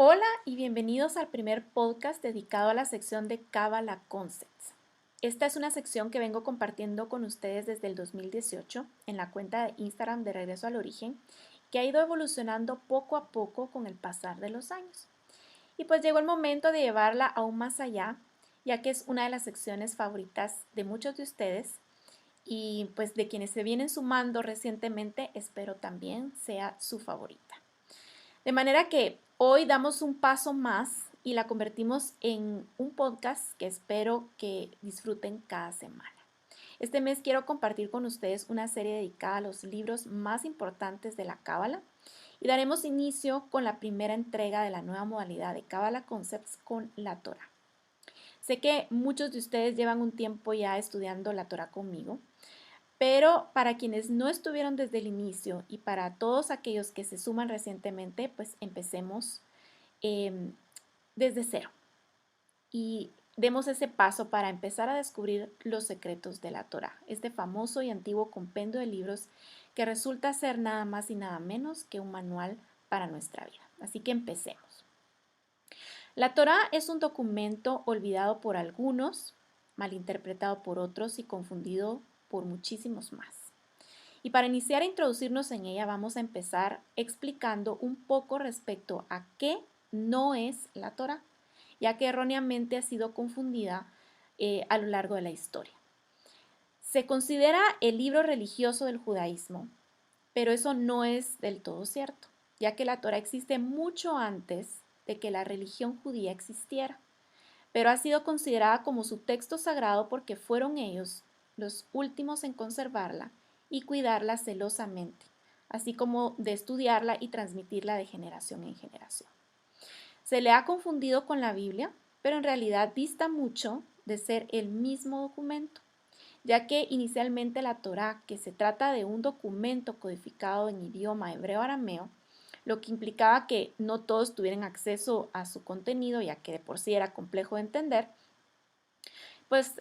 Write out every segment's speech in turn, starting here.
Hola y bienvenidos al primer podcast dedicado a la sección de Kabbalah Concepts. Esta es una sección que vengo compartiendo con ustedes desde el 2018 en la cuenta de Instagram de Regreso al Origen, que ha ido evolucionando poco a poco con el pasar de los años. Y pues llegó el momento de llevarla aún más allá, ya que es una de las secciones favoritas de muchos de ustedes y pues de quienes se vienen sumando recientemente, espero también sea su favorita. De manera que hoy damos un paso más y la convertimos en un podcast que espero que disfruten cada semana. Este mes quiero compartir con ustedes una serie dedicada a los libros más importantes de la Cábala y daremos inicio con la primera entrega de la nueva modalidad de Kabbalah Concepts con la Torah. Sé que muchos de ustedes llevan un tiempo ya estudiando la Torah conmigo, pero para quienes no estuvieron desde el inicio y para todos aquellos que se suman recientemente, pues empecemos eh, desde cero y demos ese paso para empezar a descubrir los secretos de la Torá, este famoso y antiguo compendio de libros que resulta ser nada más y nada menos que un manual para nuestra vida. Así que empecemos. La Torá es un documento olvidado por algunos, malinterpretado por otros y confundido por muchísimos más. Y para iniciar a introducirnos en ella vamos a empezar explicando un poco respecto a qué no es la Torá, ya que erróneamente ha sido confundida a lo largo de la historia. Se considera el libro religioso del judaísmo, pero eso no es del todo cierto, ya que la Torá existe mucho antes de que la religión judía existiera, pero ha sido considerada como su texto sagrado porque fueron ellos los últimos en conservarla y cuidarla celosamente, así como de estudiarla y transmitirla de generación en generación. Se le ha confundido con la Biblia, pero en realidad dista mucho de ser el mismo documento, ya que inicialmente la Torá, que se trata de un documento codificado en idioma hebreo-arameo, lo que implicaba que no todos tuvieran acceso a su contenido, ya que de por sí era complejo de entender, pues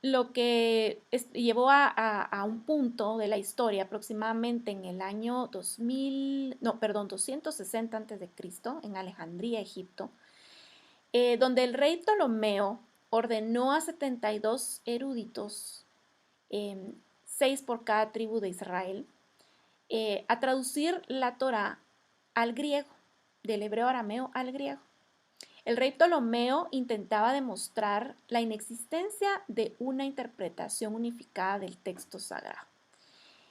lo que llevó a un punto de la historia aproximadamente en el año 260 a.C., en Alejandría, Egipto, donde el rey Ptolomeo ordenó a 72 eruditos, 6 por cada tribu de Israel, a traducir la Torá al griego, del hebreo arameo al griego. El rey Ptolomeo intentaba demostrar la inexistencia de una interpretación unificada del texto sagrado.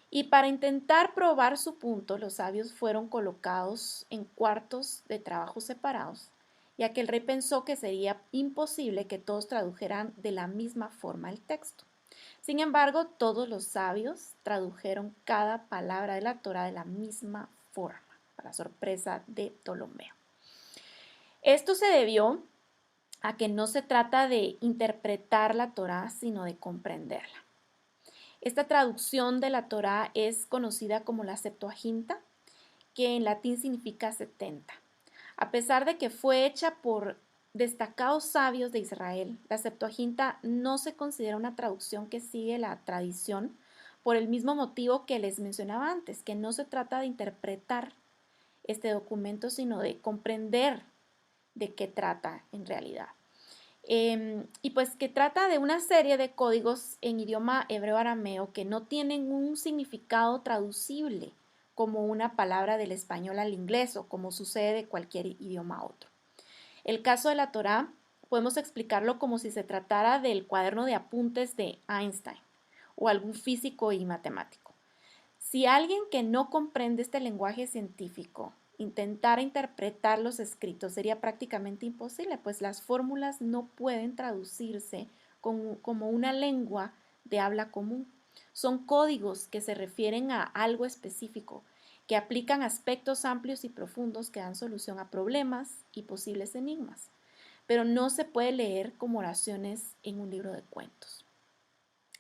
Y para intentar probar su punto, los sabios fueron colocados en cuartos de trabajo separados, ya que el rey pensó que sería imposible que todos tradujeran de la misma forma el texto. Sin embargo, todos los sabios tradujeron cada palabra de la Torá de la misma forma, para sorpresa de Ptolomeo. Esto se debió a que no se trata de interpretar la Torá, sino de comprenderla. Esta traducción de la Torá es conocida como la Septuaginta, que en latín significa 70. A pesar de que fue hecha por destacados sabios de Israel, la Septuaginta no se considera una traducción que sigue la tradición por el mismo motivo que les mencionaba antes, que no se trata de interpretar este documento, sino de comprender de qué trata en realidad. Y pues que trata de una serie de códigos en idioma hebreo-arameo que no tienen un significado traducible como una palabra del español al inglés o como sucede de cualquier idioma a otro. El caso de la Torá podemos explicarlo como si se tratara del cuaderno de apuntes de Einstein o algún físico y matemático. Si alguien que no comprende este lenguaje científico intentara interpretar los escritos sería prácticamente imposible, pues las fórmulas no pueden traducirse como una lengua de habla común. Son códigos que se refieren a algo específico, que aplican aspectos amplios y profundos que dan solución a problemas y posibles enigmas, pero no se puede leer como oraciones en un libro de cuentos.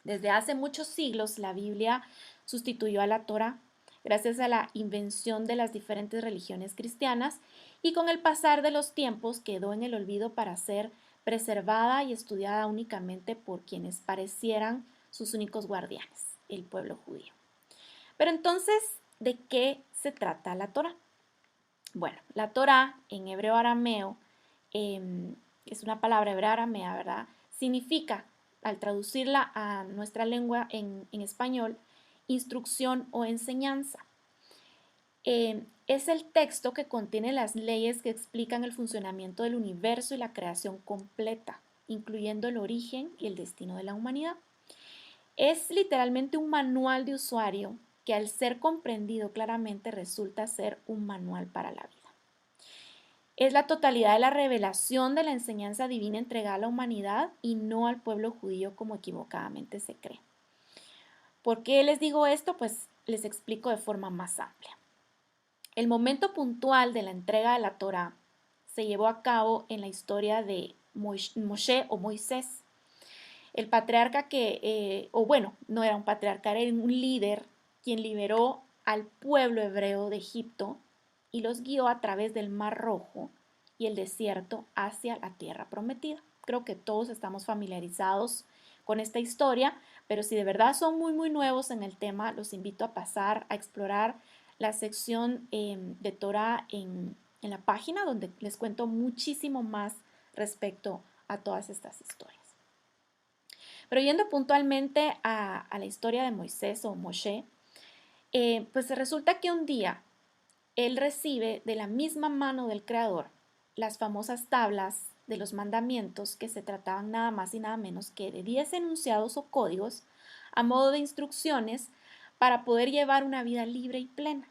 Desde hace muchos siglos la Biblia sustituyó a la Torá gracias a la invención de las diferentes religiones cristianas y con el pasar de los tiempos quedó en el olvido para ser preservada y estudiada únicamente por quienes parecieran sus únicos guardianes, el pueblo judío. Pero entonces, ¿de qué se trata la Torá? Bueno, la Torá en hebreo arameo es una palabra hebrea aramea, ¿verdad? Significa, al traducirla a nuestra lengua en español, instrucción o enseñanza. Es el texto que contiene las leyes que explican el funcionamiento del universo y la creación completa, incluyendo el origen y el destino de la humanidad. Es literalmente un manual de usuario que al ser comprendido claramente resulta ser un manual para la vida. Es la totalidad de la revelación de la enseñanza divina entregada a la humanidad y no al pueblo judío como equivocadamente se cree. ¿Por qué les digo esto? Pues les explico de forma más amplia. El momento puntual de la entrega de la Torá se llevó a cabo en la historia de Moshe o Moisés, el patriarca no era un patriarca, era un líder quien liberó al pueblo hebreo de Egipto y los guió a través del Mar Rojo y el desierto hacia la tierra prometida. Creo que todos estamos familiarizados con esta historia, pero si de verdad son muy nuevos en el tema, los invito a pasar a explorar la sección de Torah en la página donde les cuento muchísimo más respecto a todas estas historias. Pero yendo puntualmente a la historia de Moisés o Moshe, pues resulta que un día él recibe de la misma mano del Creador las famosas tablas de los mandamientos, que se trataban nada más y nada menos que de 10 enunciados o códigos a modo de instrucciones para poder llevar una vida libre y plena.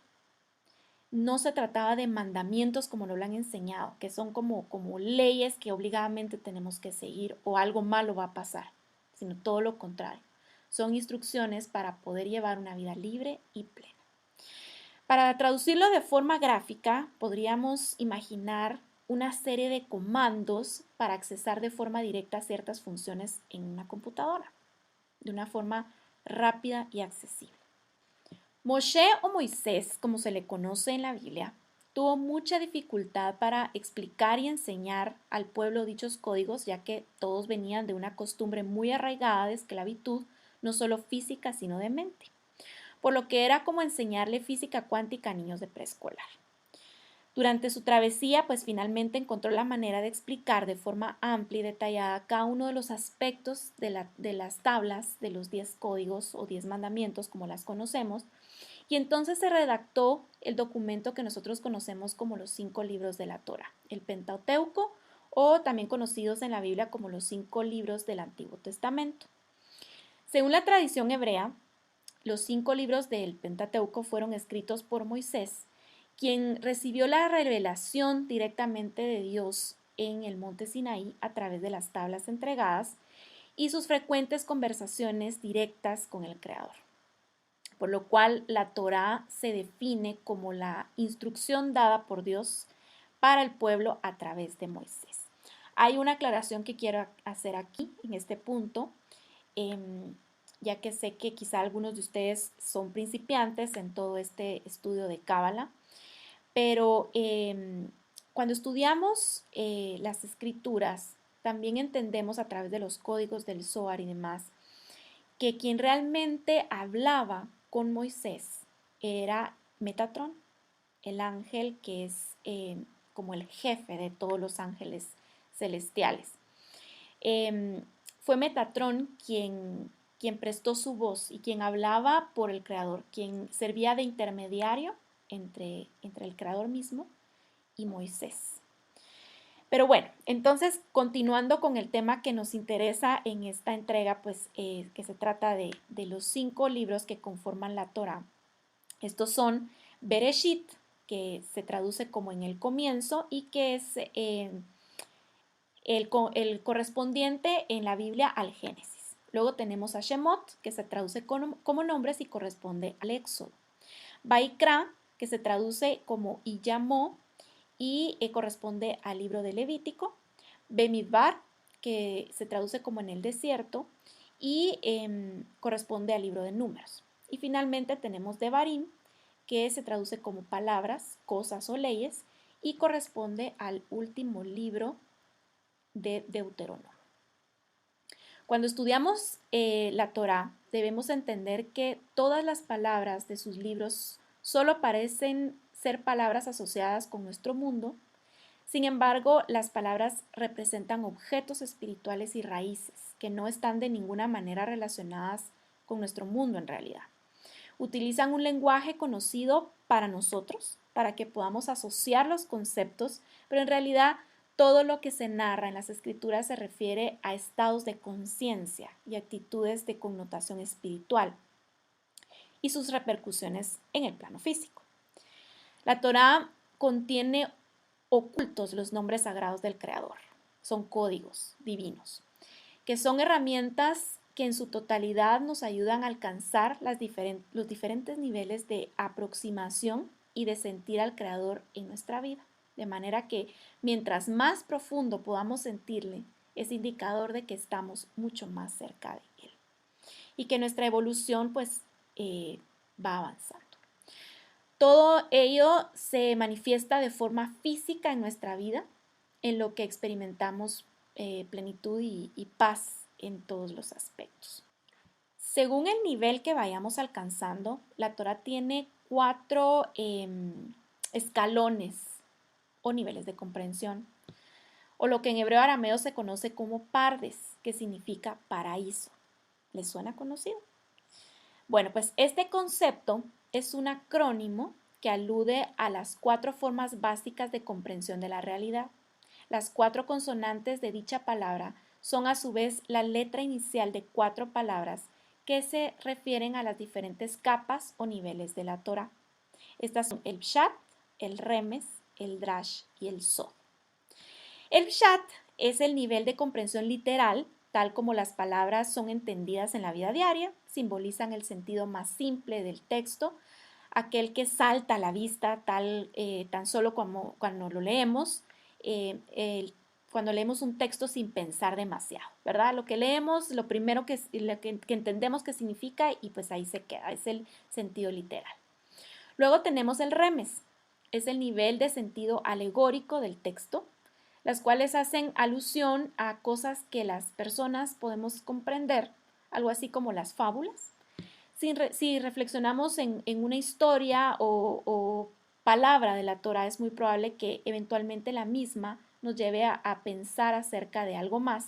No se trataba de mandamientos como lo han enseñado, que son como leyes que obligadamente tenemos que seguir o algo malo va a pasar, sino todo lo contrario. Son instrucciones para poder llevar una vida libre y plena. Para traducirlo de forma gráfica, podríamos imaginar una serie de comandos para accesar de forma directa ciertas funciones en una computadora, de una forma rápida y accesible. Moshe o Moisés, como se le conoce en la Biblia, tuvo mucha dificultad para explicar y enseñar al pueblo dichos códigos, ya que todos venían de una costumbre muy arraigada de esclavitud, no solo física, sino de mente, por lo que era como enseñarle física cuántica a niños de preescolar. Durante su travesía, pues finalmente encontró la manera de explicar de forma amplia y detallada cada uno de los aspectos de las tablas de los 10 códigos o 10 mandamientos, como las conocemos, y entonces se redactó el documento que nosotros conocemos como los 5 libros de la Torá, el Pentateuco, o también conocidos en la Biblia como los 5 libros del Antiguo Testamento. Según la tradición hebrea, los 5 libros del Pentateuco fueron escritos por Moisés, quien recibió la revelación directamente de Dios en el monte Sinaí a través de las tablas entregadas y sus frecuentes conversaciones directas con el Creador. Por lo cual la Torá se define como la instrucción dada por Dios para el pueblo a través de Moisés. Hay una aclaración que quiero hacer aquí, en este punto, ya que sé que quizá algunos de ustedes son principiantes en todo este estudio de Cábala, pero cuando estudiamos las escrituras, también entendemos a través de los códigos del Zohar y demás, que quien realmente hablaba con Moisés era Metatrón, el ángel que es como el jefe de todos los ángeles celestiales. Fue Metatrón quien prestó su voz y quien hablaba por el Creador, quien servía de intermediario entre el Creador mismo y Moisés. Pero bueno, entonces continuando con el tema que nos interesa en esta entrega, pues que se trata de los 5 libros que conforman la Torá. Estos son Bereshit, que se traduce como en el comienzo y que es el correspondiente en la Biblia al Génesis. Luego tenemos a Shemot, que se traduce como nombres y corresponde al Éxodo. Vaikra, que se traduce como y llamó y corresponde al libro de Levítico. Bemidbar, que se traduce como en el desierto y corresponde al libro de Números. Y finalmente tenemos Devarim, que se traduce como palabras, cosas o leyes y corresponde al último libro de Deuteronomio. Cuando estudiamos la Torá, debemos entender que todas las palabras de sus libros solo aparecen ser palabras asociadas con nuestro mundo. Sin embargo, las palabras representan objetos espirituales y raíces que no están de ninguna manera relacionadas con nuestro mundo en realidad. Utilizan un lenguaje conocido para nosotros, para que podamos asociar los conceptos, pero en realidad todo lo que se narra en las escrituras se refiere a estados de conciencia y actitudes de connotación espiritual y sus repercusiones en el plano físico. La Torá contiene ocultos los nombres sagrados del Creador. Son códigos divinos, que son herramientas que en su totalidad nos ayudan a alcanzar los diferentes niveles de aproximación y de sentir al Creador en nuestra vida. De manera que mientras más profundo podamos sentirle, es indicador de que estamos mucho más cerca de Él. Y que nuestra evolución pues va avanzando. Todo ello se manifiesta de forma física en nuestra vida, en lo que experimentamos plenitud y paz en todos los aspectos. Según el nivel que vayamos alcanzando, la Torá tiene 4 escalones o niveles de comprensión, o lo que en hebreo arameo se conoce como pardes, que significa paraíso. ¿Les suena conocido? Bueno, pues este concepto es un acrónimo que alude a las 4 formas básicas de comprensión de la realidad. Las 4 consonantes de dicha palabra son a su vez la letra inicial de 4 palabras que se refieren a las diferentes capas o niveles de la Torá. Estas son el Pshat, el Remes, el Drash y el Sod. El Pshat es el nivel de comprensión literal, tal como las palabras son entendidas en la vida diaria, simbolizan el sentido más simple del texto, aquel que salta a la vista tan solo como cuando lo leemos, cuando leemos un texto sin pensar demasiado, ¿verdad? Lo que leemos, lo primero que entendemos que significa y pues ahí se queda, es el sentido literal. Luego tenemos el remes, es el nivel de sentido alegórico del texto, las cuales hacen alusión a cosas que las personas podemos comprender, algo así como las fábulas. Si reflexionamos en una historia o palabra de la Torá, es muy probable que eventualmente la misma nos lleve a pensar acerca de algo más.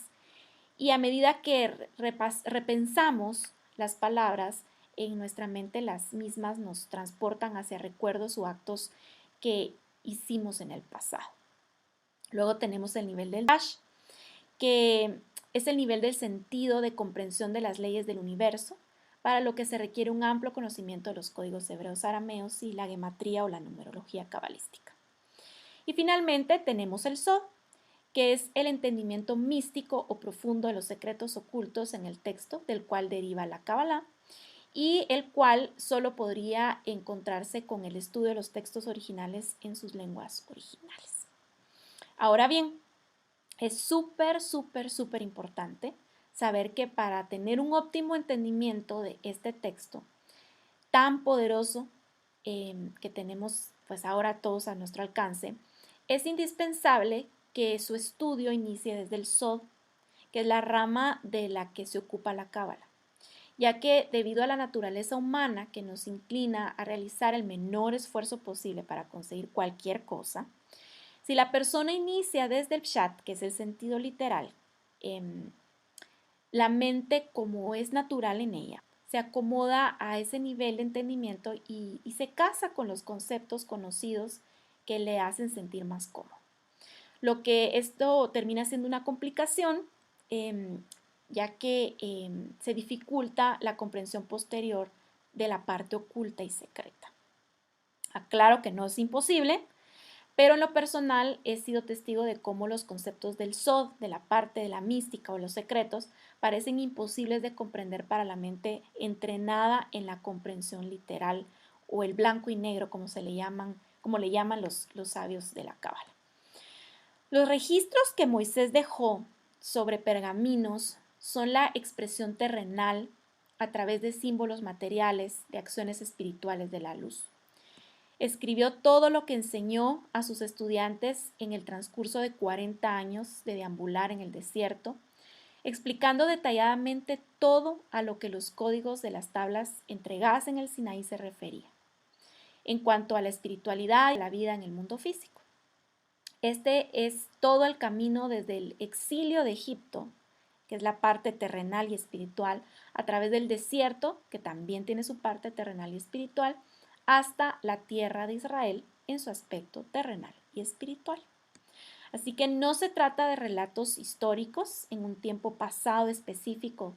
Y a medida que repensamos las palabras, en nuestra mente las mismas nos transportan hacia recuerdos o actos que hicimos en el pasado. Luego tenemos el nivel del Dash, que es el nivel del sentido de comprensión de las leyes del universo, para lo que se requiere un amplio conocimiento de los códigos hebreos arameos y la gematría o la numerología cabalística. Y finalmente tenemos el Sod, que es el entendimiento místico o profundo de los secretos ocultos en el texto, del cual deriva la Kabbalah, y el cual solo podría encontrarse con el estudio de los textos originales en sus lenguas originales. Ahora bien, es súper importante saber que para tener un óptimo entendimiento de este texto tan poderoso que tenemos pues ahora todos a nuestro alcance, es indispensable que su estudio inicie desde el Sod, que es la rama de la que se ocupa la Cábala, ya que debido a la naturaleza humana que nos inclina a realizar el menor esfuerzo posible para conseguir cualquier cosa, si la persona inicia desde el Pshat, que es el sentido literal, la mente, como es natural en ella, se acomoda a ese nivel de entendimiento y se casa con los conceptos conocidos que le hacen sentir más cómodo. Lo que esto termina siendo una complicación, ya que se dificulta la comprensión posterior de la parte oculta y secreta. Aclaro que no es imposible, pero en lo personal he sido testigo de cómo los conceptos del Sod, de la parte de la mística o los secretos, parecen imposibles de comprender para la mente entrenada en la comprensión literal o el blanco y negro, como le llaman los sabios de la Cábala. Los registros que Moisés dejó sobre pergaminos son la expresión terrenal a través de símbolos materiales de acciones espirituales de la luz. Escribió todo lo que enseñó a sus estudiantes en el transcurso de 40 años de deambular en el desierto, explicando detalladamente todo a lo que los códigos de las tablas entregadas en el Sinaí se referían. en cuanto a la espiritualidad y la vida en el mundo físico. Este es todo el camino desde el exilio de Egipto, que es la parte terrenal y espiritual, a través del desierto, que también tiene su parte terrenal y espiritual, hasta la tierra de Israel en su aspecto terrenal y espiritual. Así que no se trata de relatos históricos en un tiempo pasado específico,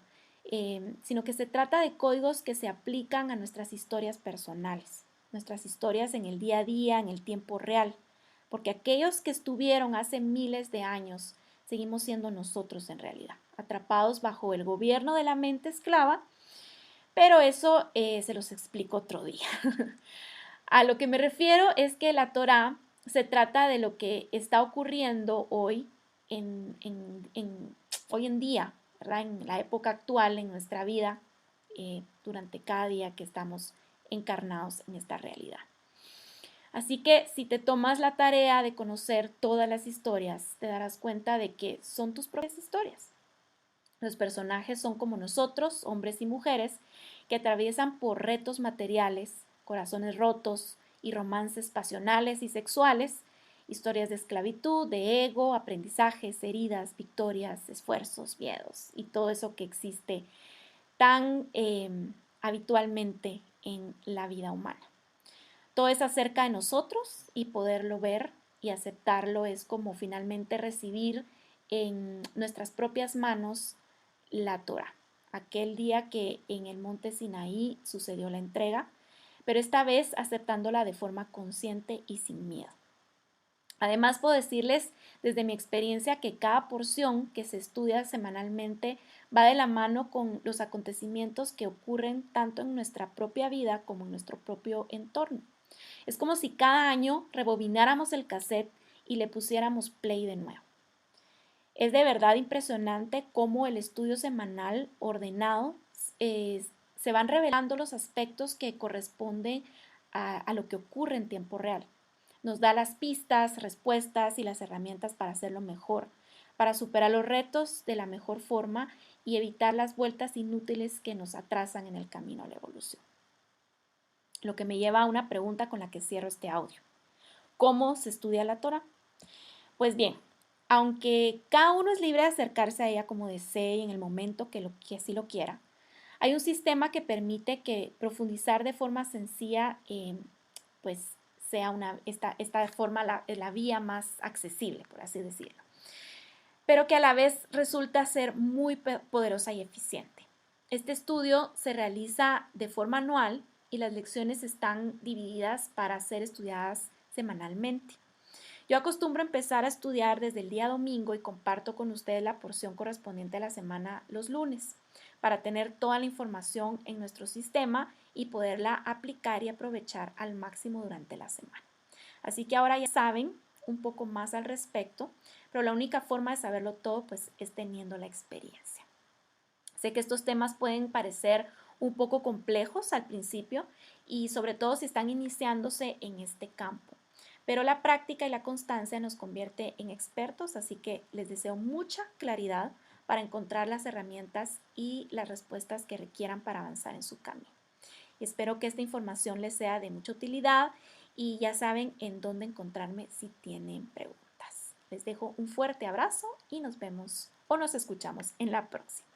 sino que se trata de códigos que se aplican a nuestras historias personales, nuestras historias en el día a día, en el tiempo real, porque aquellos que estuvieron hace miles de años, seguimos siendo nosotros en realidad, atrapados bajo el gobierno de la mente esclava, pero eso se los explico otro día. A lo que me refiero es que la Torá se trata de lo que está ocurriendo hoy hoy en día, ¿verdad? En la época actual, en nuestra vida, durante cada día que estamos encarnados en esta realidad. Así que si te tomas la tarea de conocer todas las historias, te darás cuenta de que son tus propias historias. Los personajes son como nosotros, hombres y mujeres, que atraviesan por retos materiales, corazones rotos y romances pasionales y sexuales, historias de esclavitud, de ego, aprendizajes, heridas, victorias, esfuerzos, miedos y todo eso que existe tan habitualmente en la vida humana. Todo es acerca de nosotros y poderlo ver y aceptarlo es como finalmente recibir en nuestras propias manos la Torá. Aquel día que en el monte Sinaí sucedió la entrega, pero esta vez aceptándola de forma consciente y sin miedo. Además, puedo decirles desde mi experiencia que cada porción que se estudia semanalmente va de la mano con los acontecimientos que ocurren tanto en nuestra propia vida como en nuestro propio entorno. Es como si cada año rebobináramos el cassette y le pusiéramos play de nuevo. Es de verdad impresionante cómo el estudio semanal ordenado se van revelando los aspectos que corresponden a lo que ocurre en tiempo real. Nos da las pistas, respuestas y las herramientas para hacerlo mejor, para superar los retos de la mejor forma y evitar las vueltas inútiles que nos atrasan en el camino a la evolución. Lo que me lleva a una pregunta con la que cierro este audio. ¿Cómo se estudia la Torá? Pues bien, aunque cada uno es libre de acercarse a ella como desee y en el momento que así lo quiera, hay un sistema que permite que profundizar de forma sencilla pues sea esta forma la vía más accesible, por así decirlo, pero que a la vez resulta ser muy poderosa y eficiente. Este estudio se realiza de forma anual y las lecciones están divididas para ser estudiadas semanalmente. Yo acostumbro empezar a estudiar desde el día domingo y comparto con ustedes la porción correspondiente a la semana los lunes, para tener toda la información en nuestro sistema y poderla aplicar y aprovechar al máximo durante la semana. Así que ahora ya saben un poco más al respecto, pero la única forma de saberlo todo pues es teniendo la experiencia. Sé que estos temas pueden parecer un poco complejos al principio y sobre todo si están iniciándose en este campo. Pero la práctica y la constancia nos convierte en expertos, así que les deseo mucha claridad para encontrar las herramientas y las respuestas que requieran para avanzar en su camino. Y espero que esta información les sea de mucha utilidad y ya saben en dónde encontrarme si tienen preguntas. Les dejo un fuerte abrazo y nos vemos o nos escuchamos en la próxima.